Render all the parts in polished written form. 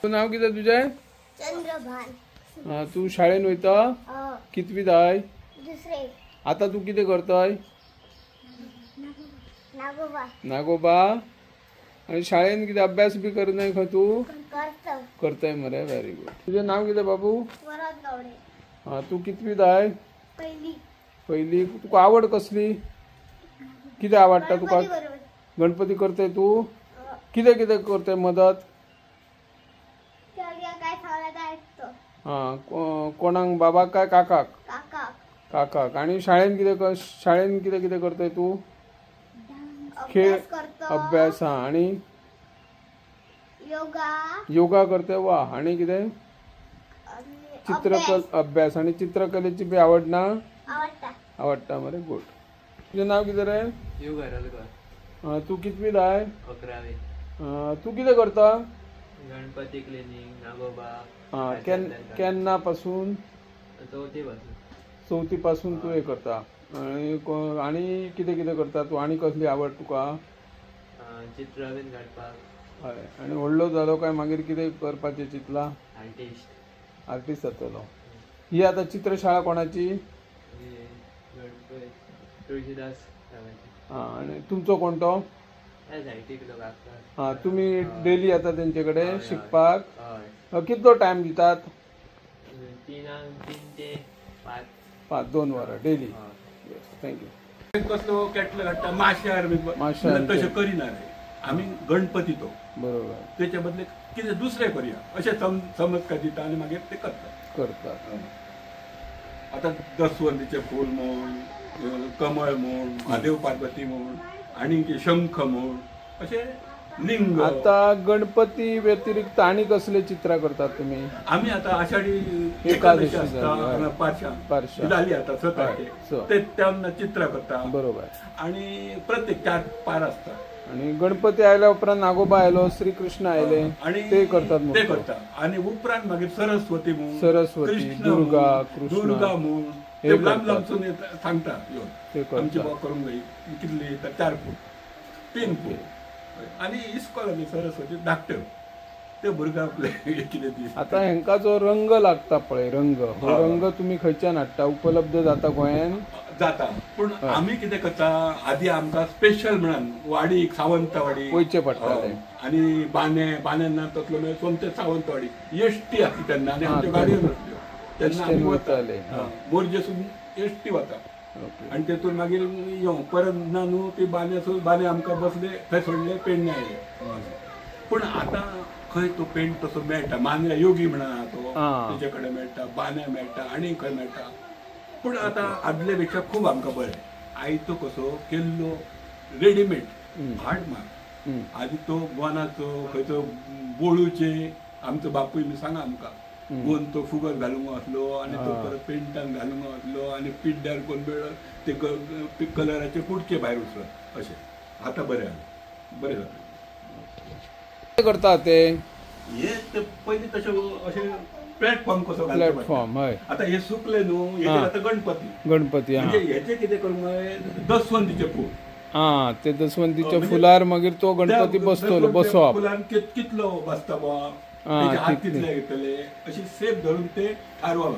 नाव किती तुझे? चंद्रभान. तू शाळेन वयता? कितवीत आहे? दुसरे. आता तू किती करतोय? नागोबा. नागोबा. आणि शाळेन किती अभ्यास बी करत नाही का तू? करतोय मरे. Very good. तुझे नाव किती बाबू? वरात गावडे. तू कितवीत आहे? पहिली. पहिली. तुका आवड कसली? किती आवडता तुका? गणपती करतोय तू? किती किती करतोय मदत? कोणाक? बाबा काय काकाक? काकाक. आणि शाळेन किती किती करतोय तू? खेळ, अभ्यास. आणि योगा करते. वा. आणि किती? चित्रकला अभ्यास. आणि चित्रकलेची बी आवड ना? आवडता मरे. गुड. तुझे नाव किती रे? तू कितवीत आहे? 11वी. तू किती करता? गणपती क्लिनिंग, नागोबा. केन्ना पासून? चौथी पासून तू हे करता. आणि किती किती करता तू? आणि कसली आवड तुका? चित्र बीन काडपाक. हय. आणि व्हडलो जालो काय मागीर कितें करपाचें चिंतला? आर्टिस्ट जातलो. ही आता चित्रशाळा कोणाची? तुळशीदास. आणि तुमचो कोण तो? तुम्ही डेली येता तेंचेकडे शिकपाक? कितलो टाइम दितात? 3 ते 5. 2 वरां डेली. थँक्यू. कसलो केटलो घडटा माश्यार तशें करिना रे आमी गणपती तो. बरोबर. त्याच्या बदले कितें दुसरें करया अशें समज काय दिता आनी मागीर ते करतात. आतां दसवंतीचें फूल म्हण, कमळ म्हण, महादेव पार्वती म्हण, आणि शंख म्हण, अशें लिंग. आता गणपती व्यतिरिक्त आणि कसले चित्र करतात तुम्ही? आम्ही आता आषाढी एकादशी असता, पारशा जाली आता 17 ते तेन्ना चित्र करता. बरोबर. आणि प्रत्येक 4 पार असता. आणि गणपती आयल्या उपरांत नागोबा आयलो, श्रीकृष्ण आयले, आणि ते करतात. ते करता. आणि उपरांत मागीर सरस्वती म्हूण, सरस्वती, दुर्गा, दुर्गा म्हूण ते लांब लांबसून सांगता येवन आमची बाब करूंक जाय. कितली 4 फूट 3 फूट. आणि इस्कॉलांनी सरस्वती धाकट्यो ते भुरग्यांक कितें दीस. आता हेंका जो रंग लागता पळय, रंग हो रंग तुम्ही खंयच्यान हाडटा? उपलब्ध जाता गोंयान? जाता. पूण आमी कितें करता, आदी आमकां स्पेशल म्हणून वाडीक सावंतवाडी वयचें पडटालें. आनी बांद्यान तसलो मागीर सोमते सावंतवाडी एसटी आसली तेन्ना. आनी आमच्यो गाडयो नासल्यो तेन्ना आमी वताले मोरजेसून एसटी वता. आणि तेतून मागीर परत ना न्हू ती बांदे आमकां बसले थंय सोडले पेडणे आयले. पूण आतां खंय तो पेंट तसो मेळटा. मांद्र्या योगी म्हणा तो तेजे कडेन मेळटा, बांद्या मेळटा, आनी खंय मेळटा. पूण आतां आदले पेक्षा खूब आमकां बरें. आयतो कसो केल्लो रेडीमेड हाड मार. आदी तो गोनाचो खंयचो बोळूचे आमचो बापूय बी सांगा आमकां गोवन तो फुगत घालूंक वतलो आनी तो परत पेंटान घालूंक वतलो आनी पिड्ड्यार कोण मेळ्ळो ते कलराचे पुडचे भायर वचत अशें. आतां बरें जालें, बरें जालें. करता ते हे पयलीं तशें अशें प्लॅटफॉर्म कसो प्लॅटफॉर्म. हय. आतां हे सुकले न्हू, हेचेर आतां गणपती. म्हणजे हेचे कितें करूंक जाय, दसवंतीचे फूल. ते दसवंतीच्या फुलार मागीर तो गणपती बसतलो. बसोवप फुलान कितलो बसता बाबा, हात कितले घेतले अशी सेप धरून ते थारवप.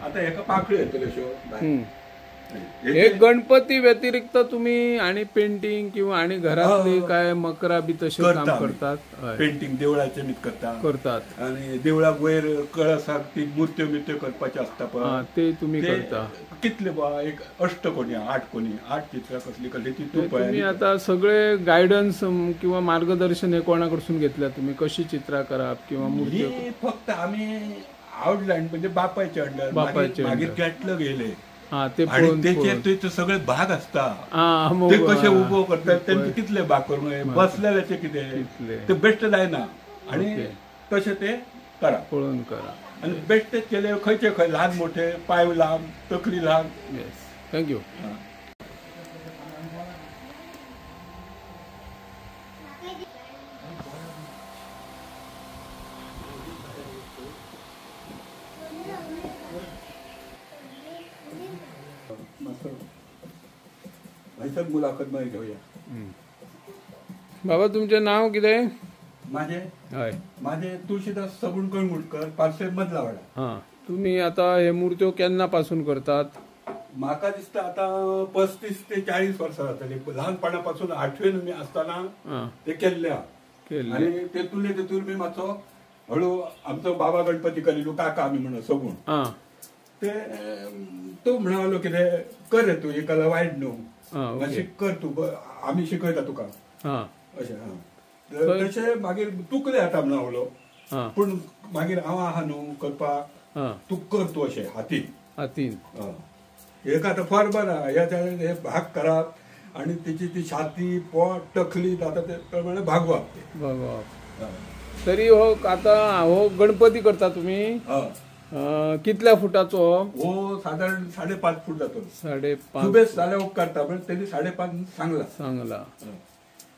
आता हेका पाकळ्यो येतल्यो अश्यो. एक गणपती व्यतिरिक्त तुम्ही आणि पेंटिंग किंवा आणि घरातली काय मकरा बी तसे काम करतात? पेंटिंग देवळाचे बी करतात. आणि देवळाक वयर कळसाक ती मूर्त्यो बिर्त्यो करपाचे असता पळय, ते तुम्ही करता. कितले बा एक 8 कोणी 8 कोणी 8 चित्रां कसली कसली ती तुम्ही आता सगळे गायडन्स किंवा मार्गदर्शन हे कोणाकडसून घेतल्या तुम्ही? कशी चित्रा करप किंवा मूर्ती? फक्त आम्ही आउटलाईन म्हणजे बापायचे अंडर. मागीर कॅटलॉग येयले हा ते आणि पळून त्याचे सगळे भाग असता हा मग ते कसे उभो करतात त्यांचे कितले भाग करून बसलेल्याचे कितले. किती ते बेस्ट जायना आणि ओके. तसे ते करा पळून करा. आणि बेस्ट केले खंयचे खंय लहान मोठे पाय लहान तकली लहान. Yes thank you. हा. भाईसाहेब मुलाखत मध्ये घेऊया. बाबा तुमचे नाव कितें? माझे हय माझे तुळशीदास सबूण कळंगुटकर पालसे मदलावाडा. हा तुम्ही आता हे मूर्त्यो केन्नापासून करतात? म्हाका दिसता आता 35 ते 40 वर्सां जातली. लहानपणापासून 8वीन मी असताना हा ते केल्ल्या केले. आणि तेतून मी मातसो हळू आमचो बाबा गणपती करिलो काका आमी म्हणून सगूण हा ते तो म्हणालो कितें कर रे तू ही कला वायट न्हू हा ओके. मातशी कर तू आमी शिकयता तुका हा अशें. हा तशें मागीर तुकले आता म्हणालो हा पूण मागीर हांव आहा न्हू करपाक हा तू कर तू अशें हातीन. हातीन. एक आता फॉर्बर हे भाग करप आणि त्याची ती छाती पोट तकली आता ते प्रमाणे भागवप ते. बघा तरी हो आता हो गणपती करता तुम्ही हा. कितल्या फुटाचो? हो साधारण 5.5 फूट जातो. 5.5 सुबेस जाल्या उपकारता पण त्यांनी 5.5 सांगला. चांगला.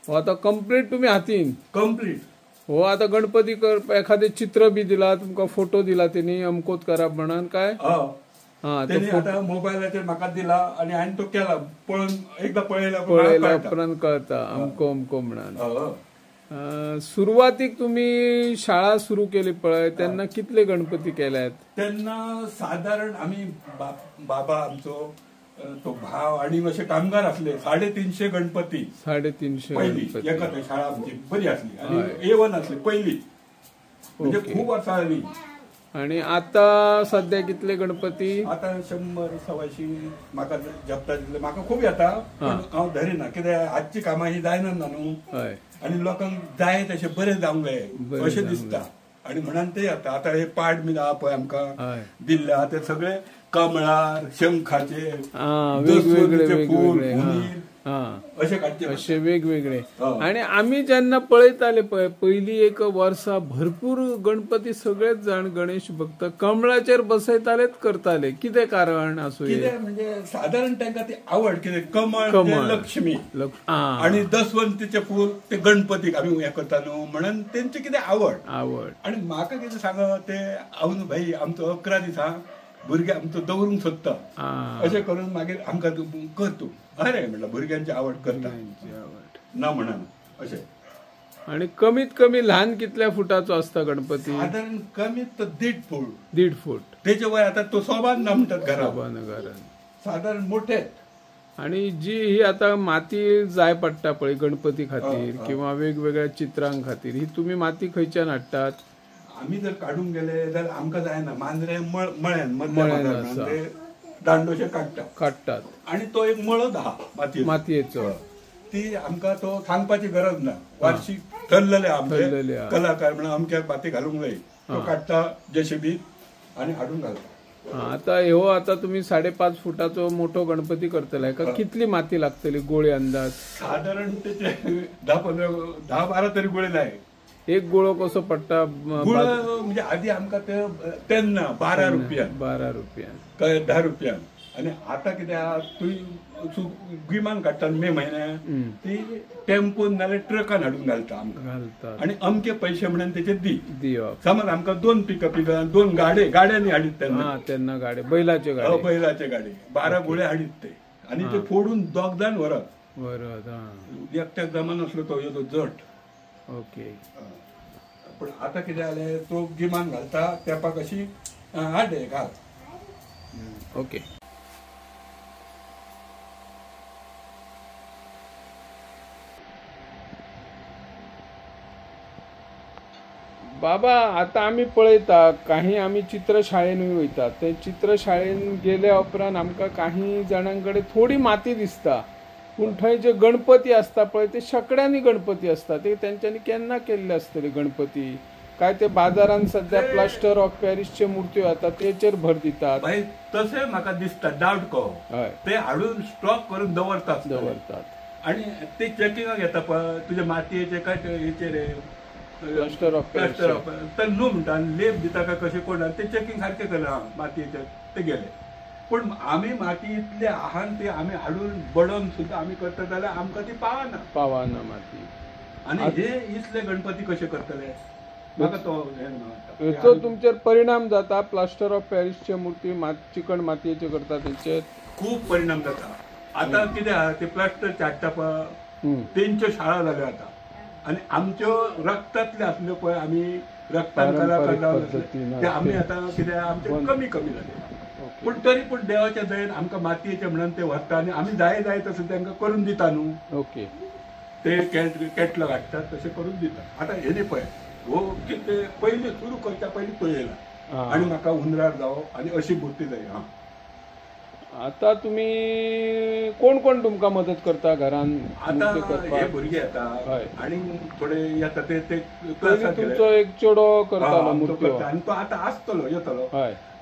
हो आता कम्प्लीट तुम्ही हातीन? कम्प्लीट. हो आता गणपती कर एखादे चित्र बी दिला तुमका फोटो दिला त्यांनी अमकोत करा म्हणून काय? हा त्यांनी आता मोबाईलाचेर म्हाका दिला आणि हांवें तो केला पळोवन एकदा पळयला उपरांत कळता अमको अमको म्हणून. सुरुवातीक तुम्ही शाळा सुरू केली पळय तेन्ना कितले गणपती केल्यात? तेन्ना साधारण आम्ही बाबा आमचो तो भाव आणि असे कामगार असले 350 गणपती. 350 पहिली गणपती. एका शाळा आमची बरी असली आणि A1 असली पहिली म्हणजे खूप वर्सां जाली. आणि आता सध्या कितले गणपती? आता 100-125 म्हाका जपता दिले म्हाका खूप येता पण हांव धरिना कित्याक आजची कामां ही जायना न्हू आणि लोकांक जाय तशें बरें जावंक जाय अशें दिसता आणि म्हणून ते आता हे पाड बी आहा पळय आमकां दिल्ले ते सगळे कमळार शंखाचे वेगवेगळे फूल असे वेगवेगळे. आणि आम्ही जेन्ना पळयताले पळय पहिली एक वर्सा भरपूर गणपती सगळेच जाण गणेश भक्त कमळाचेर बसयतालेच करताले. कितें कारण असो? कितें म्हणजे साधारण तांकां ती आवड कितें कमळ लक्ष्मी आणि दसवंतीचे फूल ते गणपतीक आमी हे करता न्हू म्हणून तेंची कितें आवड आणि म्हाका कितें सांग ते हांव भाई आमचो 11 दिसां भुरगे आमचो दवरूंक सोदता अशें करून मागीर आमकां कर तूं अरे म्हणलं भुरग्यांची आवड करता ना म्हणून अशें. आणि कमीत कमी लहान कितल्या फुटाचो असता गणपती? साधारण कमीत 1.5 फूट. 1.5 फूट. त्याच्या वय आता तो सोबान ना म्हणतात घरान साधारण मोठे. आणि जी ही आता माती जाय पडटा पळय गणपती खातीर किंवा वेगवेगळ्या चित्रां खातीर ही तुम्ही माती खंयच्यान हाडटात? आम्ही जर काढून गेले जाल्यार आमकां जायना मांद्रे मळ्यान दांडोशे काडटात आणि तो एक मळद आहा मातयेचो ती आमकां तो सांगपाची गरज ना. वार्षिक ठरलेले आमचे कलाकार म्हणून अमक्या माती घालूंक जाय तो काडटा JCB आणि हाडून घालता. आता आता तुम्ही 5.5 फुटाचो मोठो गणपती करतले का कितली माती लागतली गोळी अंदाज? साधारण त्याचे 10-12 तरी गोळे जाय. एक गोळो कसो पडटा? म्हणजे आधी आमकां तेन्ना 12 रुपयान 10 रुपयान आणि आता कितें तूं गिमान काडटा मे म्हयन्यात ती टेम्पोन नाल्यार ट्रकान हाडून घालता आणि अमके पयशे म्हणून तेचे दिवप. समज आमकां 2 पिकअप 2 गाड्यांनी हाडीत तेन्ना गाडे बैलाचे गाडी 12 गोळे हाडीत ते आणि ते फोडून दोगदान व्हरत एकट्याक जमान असलो तो येतो जट. ओके. पण आता कितें जालें तो गिमान घालता तेपाक अशी हाड घाल. ओके. बाबा आता आम्ही पळयता काही आम्ही चित्रशाळेनूय वयता ते चित्रशाळेन गेल्या उपरांत आमकां काही जाणांकडे थोडी माती दिसता पूण थंय जे गणपती असता पळय ते शेकड्यांनी गणपती असता ते तेंच्यांनी केन्ना केल्ले आसतले गणपती काय ते बाजारात सध्या प्लास्टर ऑफ पॅरिसचे मूर्त्यो आता तेचेर भर दितात. भाई तसे म्हाका दिसता डावट को हय ते हाडून स्टॉक करून दवरतात आणि ते चेकिंगाक येता पळय तुझे मातयेचे काय हेचे रे प्लास्टर ऑफ प्लास्टर ऑफ तर न्हू म्हणटा आनी लेप दिता काय कशें कोण ते चेकिंग सारकें केलें हां मातयेचे ते गेले. पूण आमी माती इतले आहान ते आमी हाडून बडोवन सुद्दां आमी करता जाल्यार आमकां ती पावना माती. आनी हे इतले गणपती कशे करतले म्हाका तो हेचो तुमचेर परिणाम जाता. प्लास्टर ऑफ पॅरिसचे मूर्ती चिकण मातयेचे करता तेचेर खूब परिणाम जाता. आतां कितें आहा ते प्लास्टर हाडटा पळय तेंच्यो शाळा जाल्यो आतां आनी आमच्यो रक्तांतले आसल्यो पळय आमी रक्तान कलाकार जावन ते आमी आतां कितें आमचे कमी जाले. पूण तरी पूण देवाच्या दयेन आमकां मातयेचे म्हणून ते व्हरता आनी आमी जाय तशें तांकां करून दिता न्हू. ओके ते कॅटलॉग हाडटात तशें करून दिता. आतां हे न्ही पळय हो कितें पयलीं सुरू करता पयलीं तो येयला आनी म्हाका हुनरार जावो आनी अशी बुद्धी जाय. हां आता तुम्ही कोण कोण तुमकां मदत करता घरान? आतां हे भुरगे येता आनी थोडे येता ते तुमचो एक चेडो करतालो मूर्त्यो आनी तो आतां आसतलो येतलो.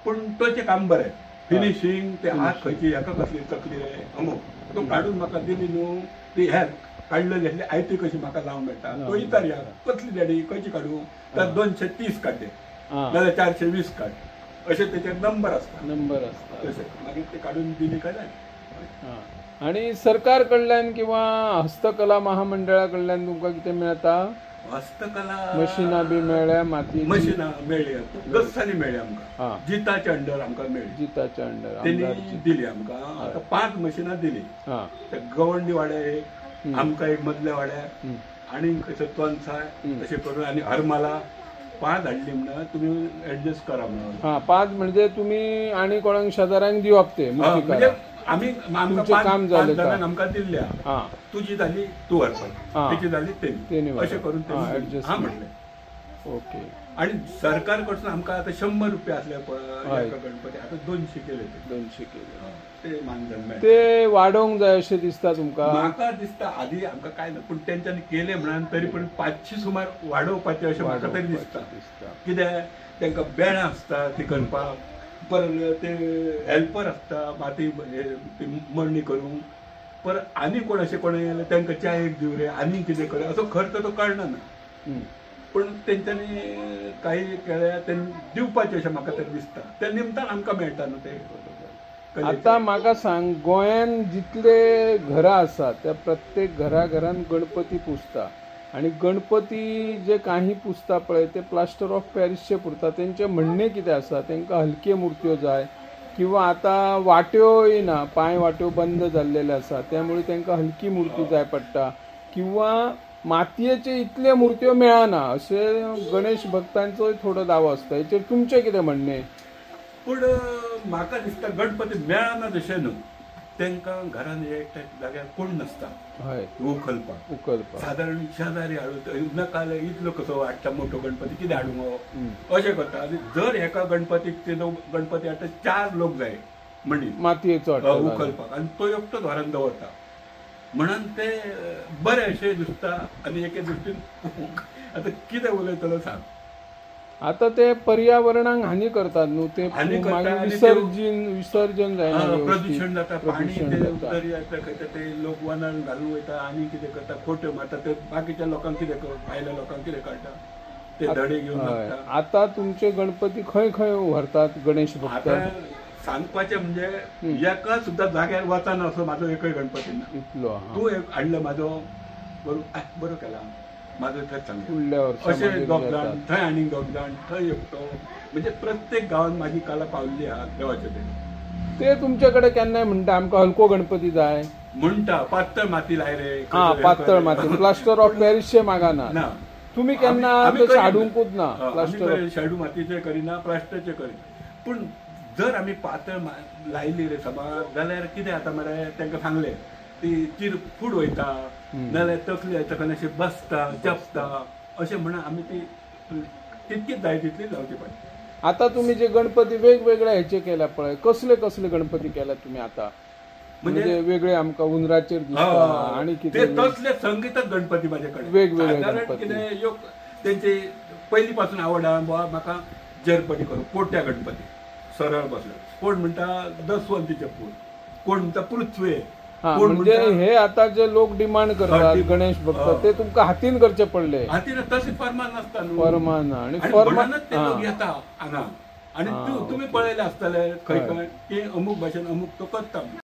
पूण तोचें काम बरें फिनिशिंग ते हात खंयची हेका कसली तकली रे अमूक तो काडून म्हाका दिली न्हू ती हेर काडले घेतली आयती कशी म्हाका लावंक मेळटा. तो इतर या कसली डॅडी खंयची काडू तर 230 काडटे नाजाल्यार 420 काड अशे तेचे नंबर आसता तशें मागीर ते काडून दिली काय जालें. आणि सरकार कडल्यान किंवा हस्तकला महामंडळा कडल्यान तुमकां कितें मेळटा? हस्तकला मशिनां बी मेळ्ळ्या माती मशिनां मेळ्ळी गस्सांनी मेळ्ळी आमकां जिताच्या अंडर आमकां मेळ्ळी. जिताच्या अंडर तेणी दिली आमकां. आतां 5 मशिनां दिली. गवंडी वाड्यार एक आमकां एक मदल्या वाड्यार आनी खंयसर तोनसाय अशें करून आनी हरमाला 5 हाडली म्हणून तुमी एडजस्ट करा म्हणून. 5 म्हणजे तुमी आनी कोणाक शेजाऱ्यांक दिवप ते म्हणजे आमी आमकां काम जालें आमकां दिल्ल्या तुजी जाली तूं व्हरपाक तेची जाली तेणी अशें करून एडजस्ट म्हणलें. ओके. आणि सरकार कडसून आमकां आतां 100 रुपया आसले पळय गणपती आतां 200 केले. 200 केले ते मानधन मेळटा. ते वाडोवंक जाय अशें दिसता तुमकां? म्हाका दिसता आदी आमकां काय ना पूण तेंच्यांनी केले म्हणून तरी पूण 500 सुमार वाडोवपाचें अशें म्हाका तरी दिसता. कित्याक तांकां बेळां आसता ती करपाक परत ते हेल्पर आसता माती मळणी करूंक परत आनी कोण अशें कोण येयले तांकां च्यायेक दिवं रे आनी कितें करे असो खर्च तो कळना ना. पूण तेंच्यांनी काही केल्या तें दिवपाचें अशें म्हाका तरी दिसता. त्या निमतान आमकां मेळटा न्हू ते. आता म्हाका सांग गोंयान जितले घरां आसात त्या प्रत्येक घरान गणपती पुजता आणि गणपती जे काही पुजता पळय ते प्लास्टर ऑफ पॅरिसचे पुरता. तेंचे म्हणणे कितें आसा तांकां हलक्यो मुर्त्यो जाय किंवा आता वाट्यो येना पांय वाट्यो बंद जाल्लेले आसा त्यामुळे तांकां हलकी मुर्ती जाय पडटा किंवा मातयेचे इतले मुर्त्यो मेळना अशें गणेश भक्तांचोय थोडो दावो आसता. हेचेर तुमचें कितें म्हणणें? पूण म्हाका दिसता गणपती मेळना तशें न्हू तांकां घरान एक जाग्यार कोण नासता उखलपाक सादारण शेजारी हाडून नाका इतलो कसो हाडटा मोठो गणपती कितें हाडूंक अशें करता. आनी जर एका गणपतीक ते गणपती हाडटा 4 लोक जाय म्हणी मातयेचो उखलपाक आनी तो एकटो घरान दवरता म्हणून ते बरें अशें दिसता. आनी एके दृश्टीन आतां कितें उलयतलो सांग. आता ते पर्यावरणाक हानी करतात न्हू ते विसर्जन जायना प्रदूषण जाता पाणी ते लोक वनान घालून वयता आनी कितें करता खोट्यो मारता ते बाकीच्या लोकांक कितें भायल्या लोकांक कितें काडटा ते धडे घेवन. आता तुमचे गणपती खंय खंय व्हरतात गणेश भक्त? सांगपाचें म्हणजे एका सुद्दां जाग्यार वचना असो म्हाजो एकय गणपती ना. इतलो तूं एक हाडलो म्हाजो बरो केला म्हाजो थंय सांगलें अशें दोगजाण थंय आनीक दोगजाण थंय एकटो म्हणजे प्रत्येक गांवांत म्हाजी कला पावल्ली आहा देवाचे ते तुमचे कडेन केन्नाय म्हणटा आमकां हलको गणपती जाय म्हणटा पातळ माती लाय रे. पातळ माती प्लास्टर ऑफ पॅरिसचे मागाना तुमी केन्ना हाडूंकूच ना. प्लास्टर शाडू मातयेचे करिना प्लास्टरचे करिना. पूण जर आमी पातळ लायली रे समज जाल्यार कितें जाता मरे तांकां सांगलें ती चिर फूड वयता नाल्यार तकली ताका अशें बसता जपता अशें म्हणून आमी ती तितकीच जाय तितली लावची पडटा. आता तुम्ही जे गणपती वेगवेगळ्या हेचे केल्या पळय कसले कसले गणपती केल्यात तुम्ही आता? म्हणजे वेगळे आमकां उंदराचेर दिसता आणि कितें तसले संगीतच गणपती माझ्याकडे वेगवेगळे गणपती तेंचे पहिलीपासून आवड आहे बुवा म्हाका जरपटी करू पोट्या गणपती सरळ बसलो कोण म्हणता दसवंतीचे फूल कोण म्हणता पृथ्वी हा, कोण म्हणजे म्हणता हे आता जे लोक डिमांड करतात हा, गणेश भक्त हा. ते तुमका हातीन करचे पडले हातीनं तसे फरमान नसता न्हू. फरमान आणि आणि फरमान म्हणूनच ते लोक हा. येता हांगा आणि हा, तुम्ही पळयले आसतले खंय हय. खंय की अमूक भाशेन अमूक तो करता